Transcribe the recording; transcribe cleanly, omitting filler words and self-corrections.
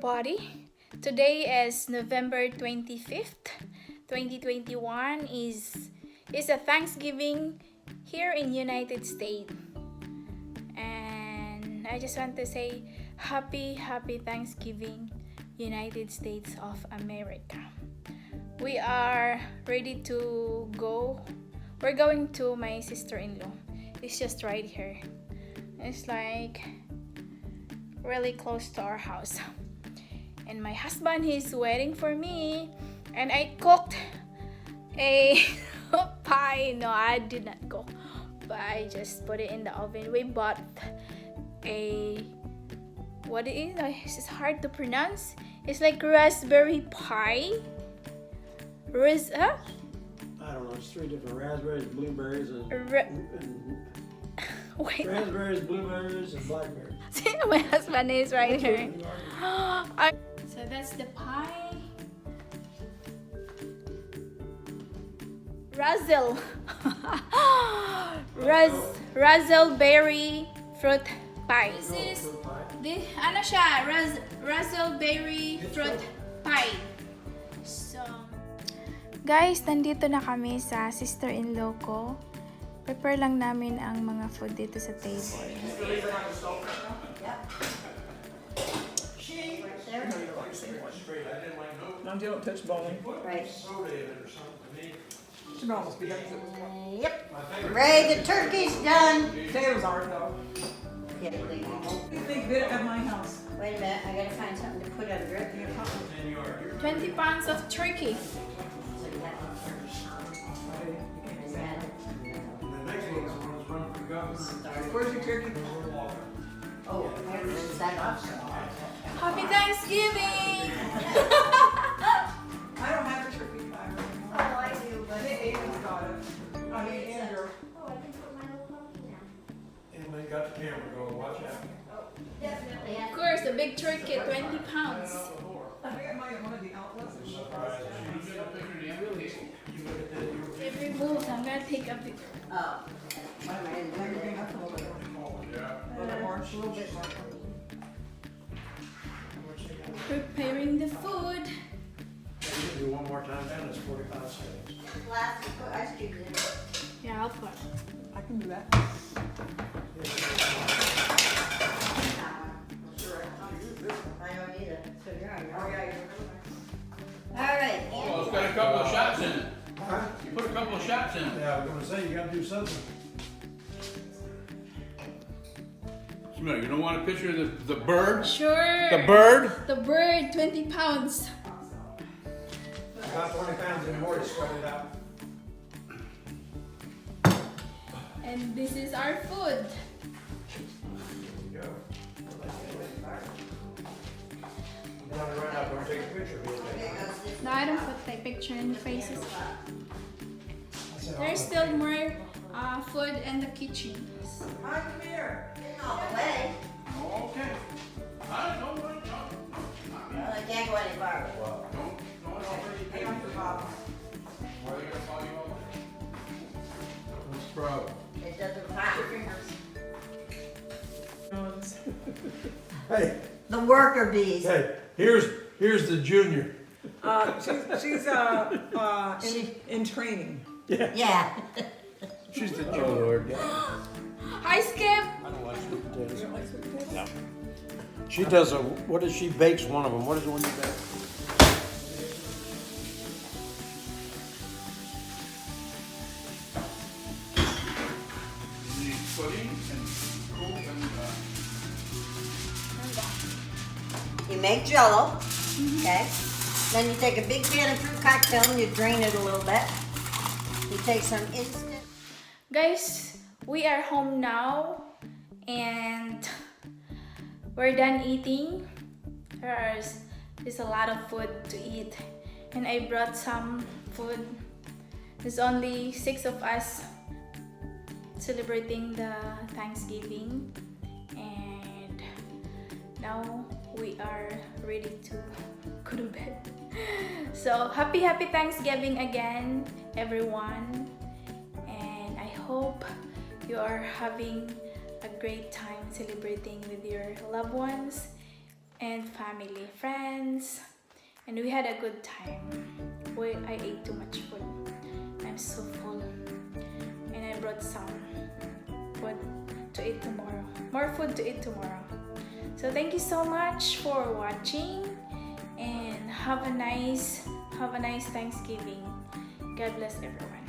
everybody. Today is November 25th, 2021 is a Thanksgiving here in United States. And I just want to say happy Thanksgiving, United States of America. We are ready to go. We're going to my sister-in-law. It's just right here. It's like really close to our house. And my husband is waiting for me. And I cooked a pie. No, I did not cook, but I just put it in the oven. We bought a, what it is? It's hard to pronounce. It's like raspberry pie. Huh? I don't know, it's three different raspberries, blueberries, and Wait. raspberries, blueberries, and blackberries. See, my husband is right here. So that's the pie. Raspberry fruit pie. This is ano siya? Raspberry fruit pie. So, guys, nandito na kami sa sister-in-law ko. Prepare lang namin ang mga food dito sa table. No, you don't touch bowling. Right. Should almost be done. Yep. Ray, the turkey's done. Potatoes aren't though. Yeah, wait Big bit at my house. a minute, I gotta find something to put under it. 20 pounds of turkey. Where's your turkey? Oh, there's that off. Happy Thanksgiving! I don't have a turkey pie right now. Oh, I do, but Aiden's got it. I mean, Andrew. oh, I can put my little pumpkin down. And they got the camera going, watch out. Definitely Of have. course, the big turkey, 20 pounds. I think I might have one of the outlets. Every move, I'm gonna take a picture. Oh. What am I in there? Bring up a little bit. A little bit more. A little bit more. Preparing the food. You can do one more time, and it's 45 seconds. Last ice cube in it. Yeah, I'll put. I can do that. I don't either. So you're on your Oh, own. yeah, All right. Well, it's got a couple of shots in it. Huh? You put a couple of shots in it. Yeah, I was gonna say, you gotta do something. Smell, you don't want a picture of the bird? Sure. The bird? The bird, 20 pounds. About 20 pounds and more to sweat it out. And this is our food. There you go. I'm gonna run out and take a picture of it. No, I don't put the picture in the faces. I said, There's I'll still more food in the kitchen. Hi, come here. Getting all the way. Okay. I don't know. Well, I can't go any farther. Don't already Hang pay on to the bottom. Why are they gonna call you over there? What's the problem? It doesn't pop. Hey, The worker bees. hey, here's the junior. She's in training. Yeah. She's the junior. Oh, Lord. Hi, Skip. I don't like sweet You potatoes. don't like sweet potatoes? No. She does what does she bakes one of them? What is the one you bake? You need pudding and cool and You make jello, okay? Then you take a big can of fruit cocktail and you drain it a little bit. You take some instant. Guys, we are home now and we're done eating. There's a lot of food to eat and I brought some food. There's only 6 of us celebrating the Thanksgiving and now we are ready to go to bed. So happy Thanksgiving again, everyone, and I hope you are having a great time celebrating with your loved ones and family, friends, and we had a good time. I ate too much food. I'm so full, and I brought some food to eat tomorrow. More food to eat tomorrow. So thank you so much for watching, and have a nice Thanksgiving. God bless everyone.